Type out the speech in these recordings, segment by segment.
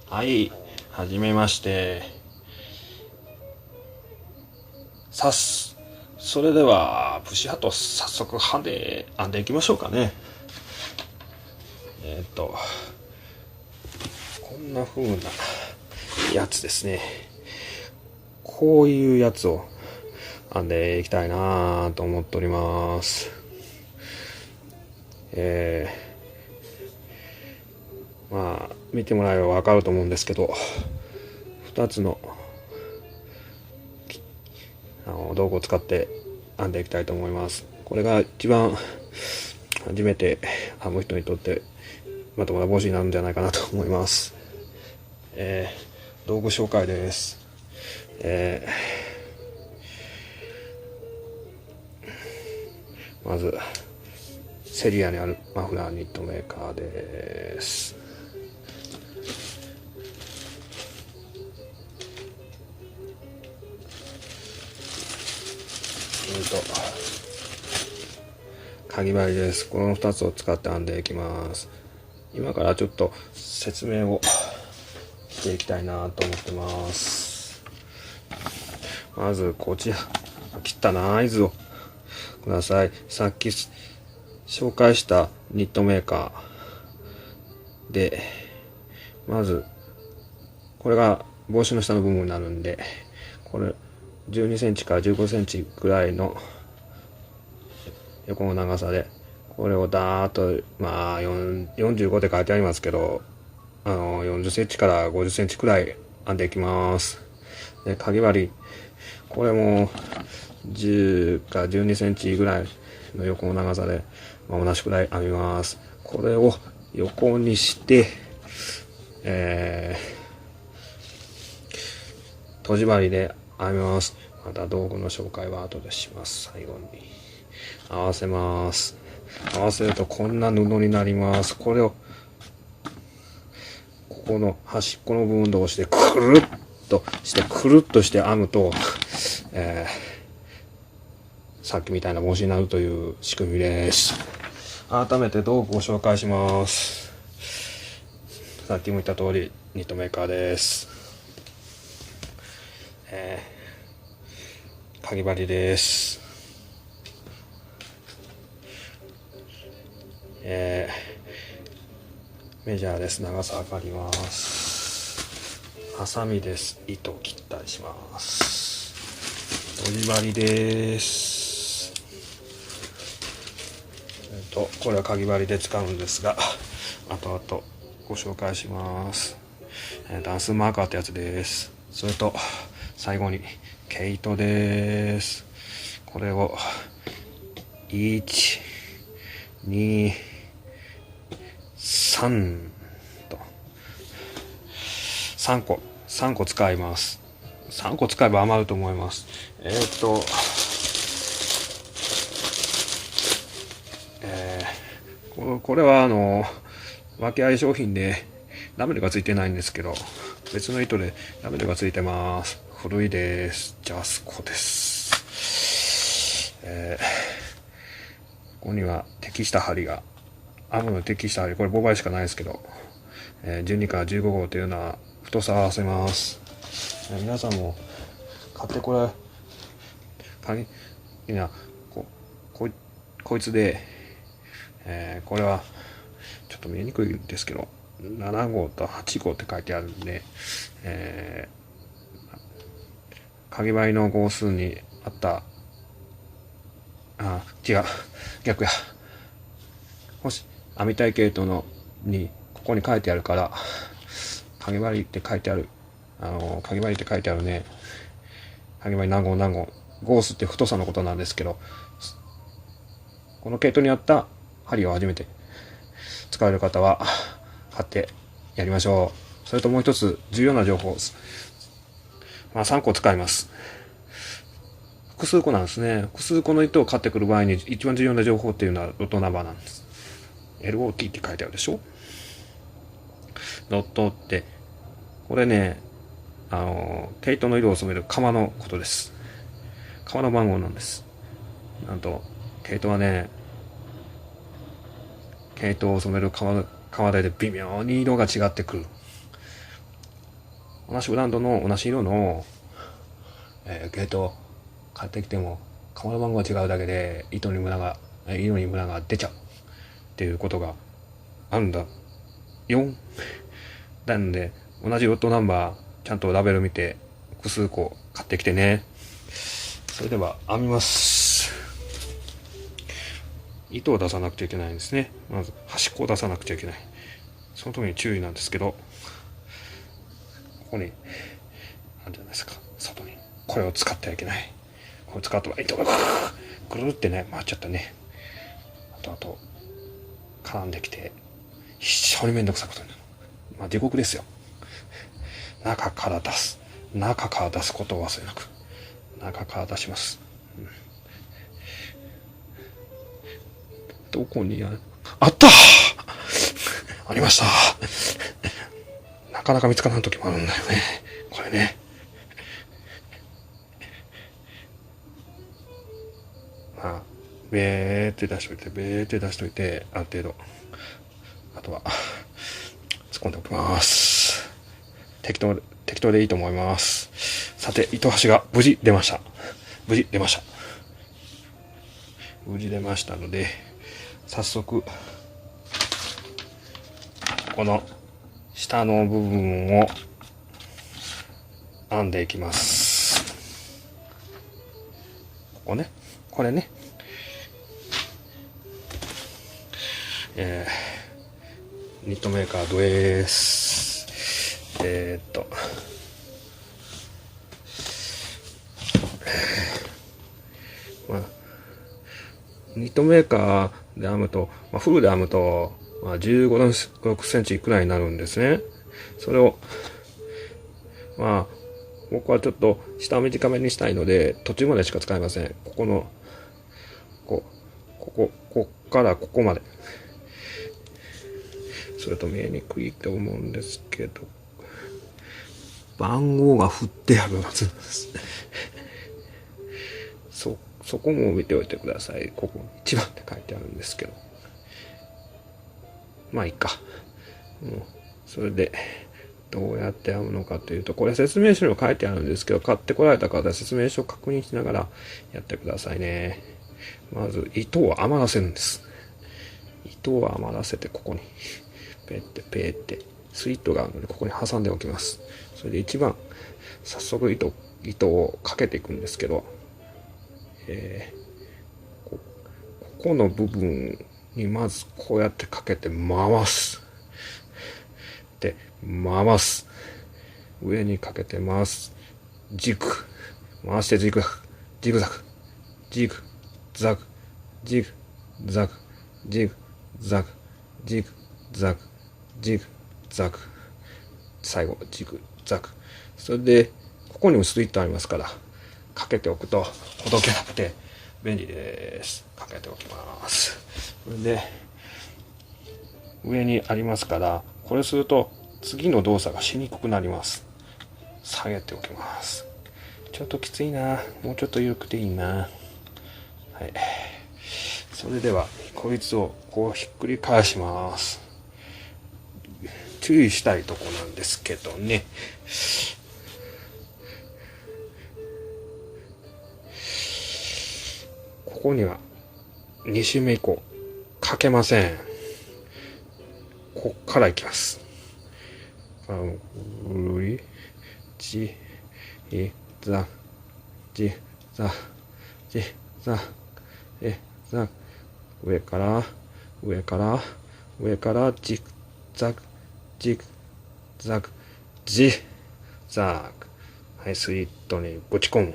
はい、はじめまして。それでは、プシハト早速編んでいきましょうかね。こんな風なやつですね。こういうやつを編んでいきたいなと思っております。まあ、見てもらえばわかると思うんですけど、2つの道具を使って編んでいきたいと思います。これが一番初めて編む人にとってまともな帽子になるんじゃないかなと思います。道具紹介です。まずセリアにあるマフラーニットメーカーです。かぎ針です。この2つを使って編んでいきます。今からちょっと説明をしていきたいなと思ってます。まずこちら切った合図をください。さっき紹介したニットメーカーで、まずこれが帽子の下の部分になるんで、これ12センチから15センチくらいの横の長さで、これをダーッとまあ45って書いてありますけど、40センチから50センチくらい編んでいきます。で、かぎ針、これも10から12センチぐらいの横の長さで、同じくらい編みます。これを横にして、閉じ針で編みます。また道具の紹介は後でします。最後に合わせます。合わせるとこんな布になります。これをここの端っこの部分同士でくるっとして編むと、さっきみたいな帽子になるという仕組みです。改めて道具を紹介します。さっきも言った通りニットメーカーです。かぎ針です。メジャーです。長さ測ります。ハサミです。糸を切ったりします。閉じ針です。これはかぎ針で使うんですが、後々ご紹介します。ダンスマーカーってやつです。それと最後に毛糸です。これを1、2、3と3個使います。3個使えば余ると思います。これは訳あり商品でラベルがついてないんですけど、別の糸でラベルがついてます。古いです。ジャスコです。ここには適した針が、編むのに適した針、これ5倍しかないですけど、12から15号というのは太さを合わせます。皆さんも買ってこいつで、これはちょっと見えにくいんですけど、7号と8号って書いてあるんで、かぎ針の号数にあった、逆や。編みたい系統にここに書いてあるから、かぎ針って書いてある、かぎ針って書いてあるね。かぎ針何号、号数って太さのことなんですけど、この系統にあった針を初めて使える方は買ってやりましょう。それともう一つ重要な情報、3個使います。複数個なんですね。複数個の糸を買ってくる場合に一番重要な情報っていうのはロットナンバーなんです。LOT って書いてあるでしょ。ロットって、これね、毛糸の色を染める釜のことです。釜の番号なんです。なんと、毛糸はね、毛糸を染める釜台で微妙に色が違ってくる。同じブランドの同じ色の、ゲート買ってきても、カバー番号が違うだけで、色にムラが出ちゃうっていうことがあるんだよ。なので、同じロットナンバー、ちゃんとラベル見て、複数個買ってきてね。それでは、編みます。糸を出さなくちゃいけないんですね。まず、端っこを出さなくちゃいけない。その時に注意なんですけど、ここに、なんじゃないですか、外に。これを使ってはいけない。これを使うと、糸がぐるってね、回っちゃったね。あと、絡んできて、非常にめんどくさいことになる。まあ、地獄ですよ。中から出すことを忘れなく。中から出します。どこにあったありました。なかなか見つからない時もあるんだよね。これね。まあ、ベーって出しといて、ある程度。あとは、突っ込んでおきます。適当でいいと思います。さて、糸端が無事出ました。無事出ましたので、早速、この下の部分を編んでいきます。これね。ニットメーカーです。ニットメーカーで編むと、フルで編むと、15、6センチくらいになるんですね。それを、僕はちょっと下短めにしたいので、途中までしか使いません。こっからここまで。それと見えにくいと思うんですけど、番号が振ってあるはずです。そこも見ておいてください。ここ1番って書いてあるんですけど。まあいいか。それで、どうやって編むのかというと、これ説明書にも書いてあるんですけど、買ってこられた方は説明書を確認しながらやってくださいね。まず、糸を余らせるんです。糸を余らせて、ここに、ペッて、スイートがあるので、ここに挟んでおきます。それで一番、早速糸をかけていくんですけど、ここの部分にまずこうやってかけて回す。で、回す。上にかけて回す。回してジグザグ。最後、ジグザグ。それで、ここにもスイットありますから、かけておくとほどけなくて便利です。かけておきます。それで、上にありますから、これすると次の動作がしにくくなります。下げておきます。ちょっときついな。もうちょっと緩くていいな。はい。それでは、こいつをこうひっくり返します。注意したいとこなんですけどね。ここには2周目以降かけません。こっからいきます。上からジグザグはい、スイートにぶち込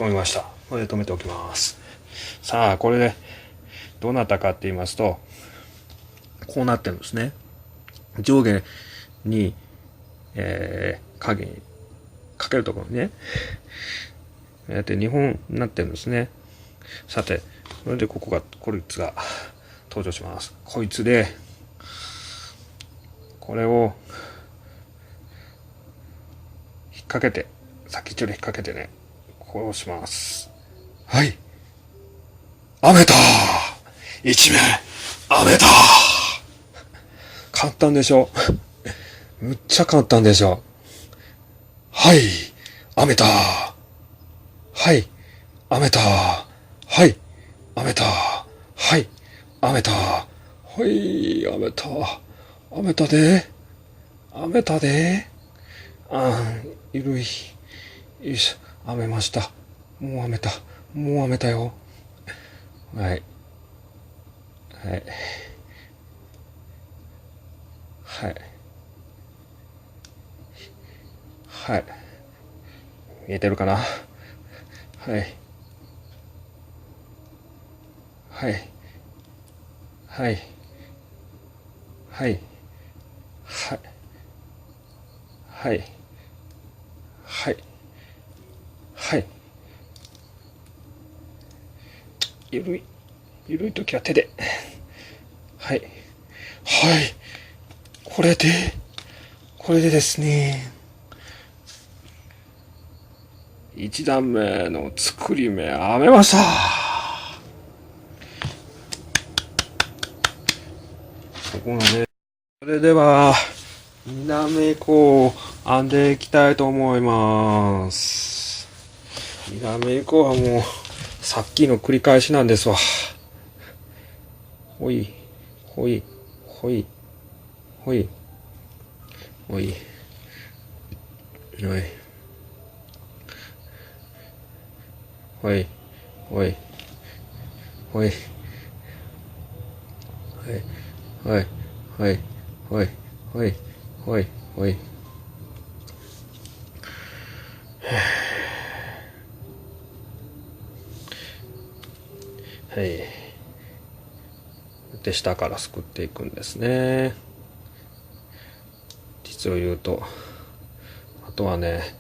みました。これで止めておきます。さあ、これでどうなったかって言いますと、こうなってるんですね。上下に、影にかけるところにね、やって2本になってるんですね。さて、それでこいつが登場します。こいつで、これを引っ掛けて、先っちょで引っ掛けてね、こうします。はい。編めた！一面、編めた！簡単でしょ？むっちゃ簡単でしょ？はい、編めた。はい、編めた。はい、編めた。はい、編めた。はい、編めた。編めたで。編めたで。ゆるい。よいしょ。編めました。もう編めた。もう編めたよ。はい。はい。はい。はい。見えてるかな。はい。はい。はい。はい。はい。はい。はい。はい。ゆるい。ゆるいときは手で。はい。はい。これで、これでですね。一段目の作り目、編めました。ここがね。それでは、二段目以降、編んでいきたいと思います。二段目以降はもう、さっきの繰り返しなんですわ。ほい、ほい、ほい、ほい、ほい、ほい、ほい、ほい、ほい、はい、はい、はい、はい、はい、はい。はい。で、下からすくっていくんですね。実を言うと、あとはね、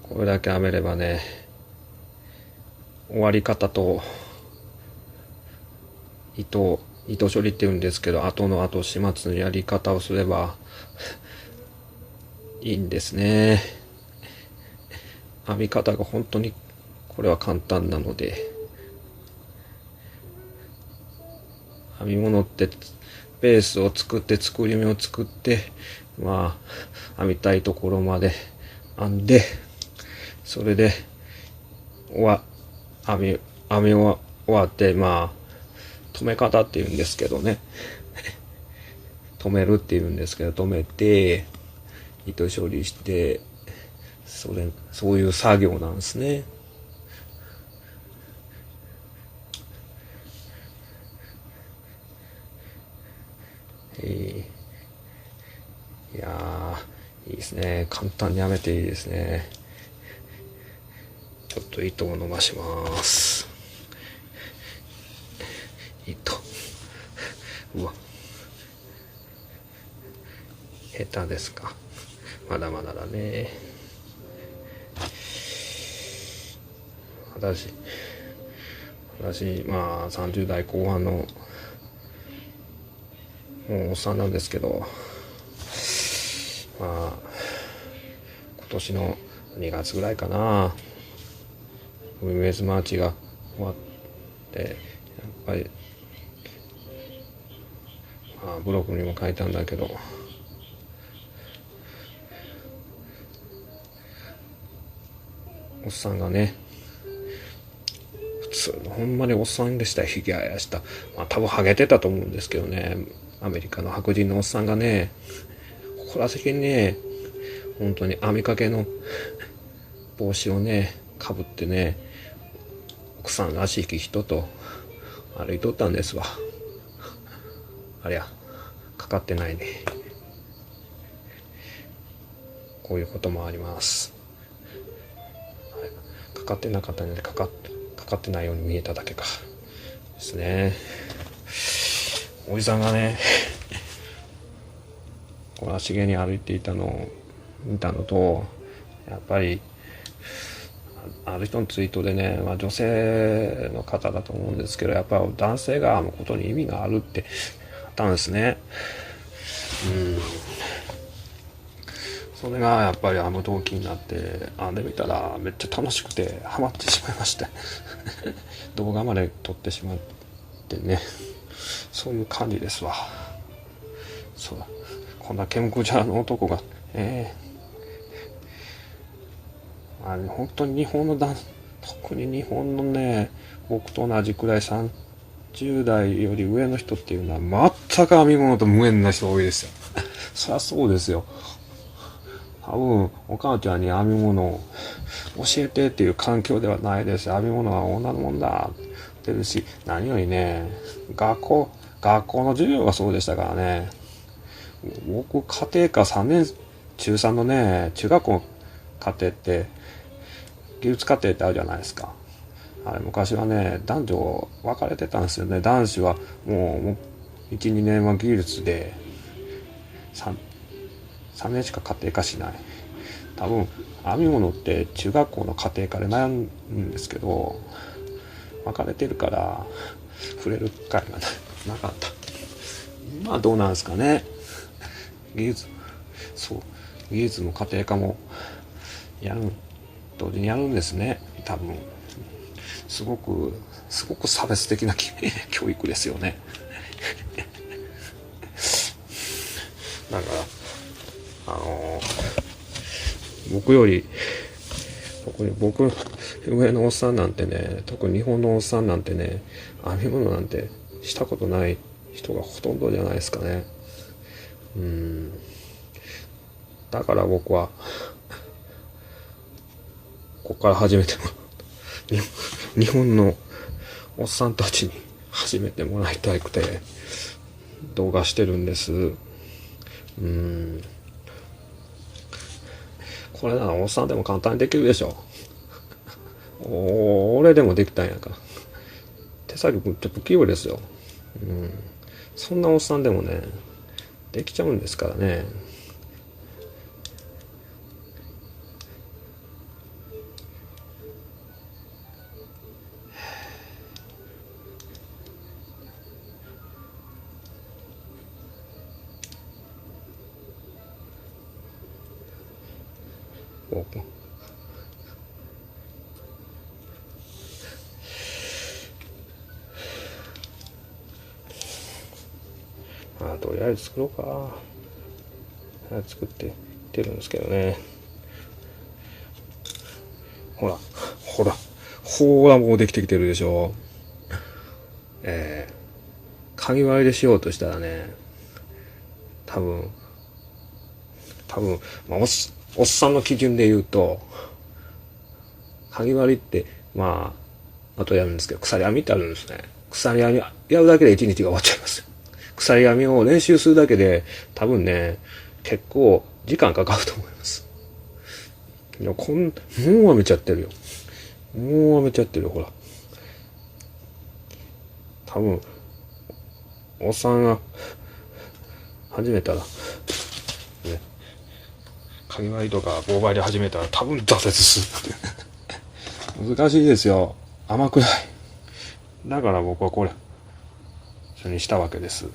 これだけ編めればね、終わり方と、糸処理って言うんですけど、後の後始末のやり方をすればいいんですね。編み方が本当にこれは簡単なので、編み物ってベースを作って作り目を作って、まあ編みたいところまで編んで、それで編み終わって、まあ止め方って言うんですけどね、止めるって言うんですけど、止めて糸処理して、そういう作業なんですね。いやー、いいですね。簡単に編めていいですね。ちょっと糸を伸ばします。糸。うわ。下手ですか。まだまだだね。私、まあ30代後半のもうおっさんなんですけど、まあ今年の2月ぐらいかな、ウィメンズマーチが終わって、やっぱり、まあ、ブログにも書いたんだけど、おっさんがね、普通のほんまにおっさんでしたよ。ひげ生やした、まあ多分ハゲてたと思うんですけどね、アメリカの白人のおっさんがね、こら先にね、本当に網掛けの帽子をねかぶってね、奥さんらしき人と歩いとったんですわ。ありゃ、かかってないね。こういうこともあります。かかってなかったのでかかってないように見えただけかですね。おじさんがね、こう足毛に歩いていたのを見たのと、やっぱりある人のツイートでね、まあ、女性の方だと思うんですけど、やっぱ男性が編むことに意味があるってあったんですね。それがやっぱり編む動機になって編んでみたらめっちゃ楽しくてハマってしまいまして動画まで撮ってしまってね、そういう感じですわ。そうだ、こんなケムクジャラの男が本当に特に日本のね、僕と同じくらい30代より上の人っていうのは全く編み物と無縁な人多いですよ。そりゃそうですよ。多分お母ちゃんに編み物を教えてっていう環境ではないです。編み物は女のもんだって言ってるし、何よりね、学校の授業がそうでしたからね。僕家庭科中3のね、中学校の家庭って技術課程ってあるじゃないですか。あれ昔はね、男女分かれてたんですよね。男子はもう1、2年は技術で3年しか家庭科しない。多分編み物って中学校の家庭科で悩むんですけど、分かれてるから触れる機会がなかった。今はどうなんですかね。技術も家庭科も同時にやるんですね。多分すごく差別的な教育ですよね。だから僕上のおっさんなんてね、特に日本のおっさんなんてね、編み物なんてしたことない人がほとんどじゃないですかね。だから僕はここから始めて日本のおっさんたちに始めてもらいたくて動画してるんです。これならおっさんでも簡単にできるでしょ。俺でもできたんやから。手先ちょっと不器用ですよ。そんなおっさんでもね、できちゃうんですからね。とりあえず作ろうか。作っていってるんですけどね。ほらもうできてきてるでしょ。かぎ針でしようとしたらね、多分、まあ、おっさんの基準で言うと、かぎ針って、あとやるんですけど、鎖編みってあるんですね。鎖編みやるだけで一日が終わっちゃいますよ。鎖編みを練習するだけで、多分ね、結構時間かかると思います。いや、もう編めちゃってるよ。ほら。多分、おっさんが始めたら、ね、かぎ針とか棒針で始めたら多分挫折する。難しいですよ。甘くない。だから僕はこれ、一緒にしたわけです。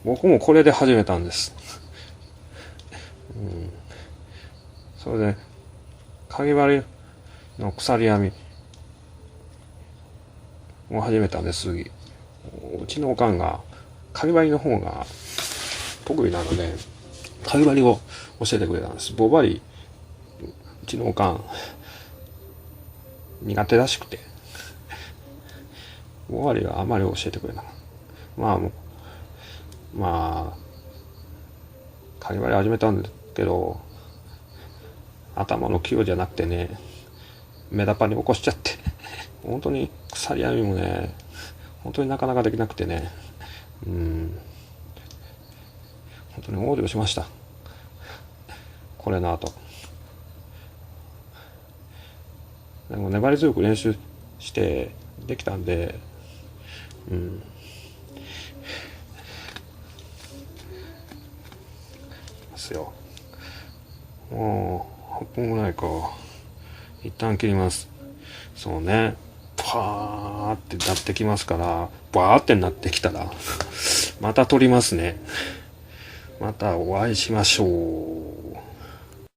僕もこれで始めたんです。それで、かぎ針の鎖編みを始めたんです。うちのおかんが、かぎ針の方が得意なので、かぎ針を教えてくれたんです。棒針、うちのおかん、苦手らしくて、棒針はあまり教えてくれなかった。かぎ針始めたんですけど、頭の器用じゃなくてね、目玉に起こしちゃって、本当に鎖編みもね、本当になかなかできなくてね、本当に往生しました。これの後。でも粘り強く練習してできたんで、ですよ。もう8分ぐらいか。一旦切ります。そうね。パーってなってきますから、バーってなってきたら、また撮りますね。またお会いしましょう。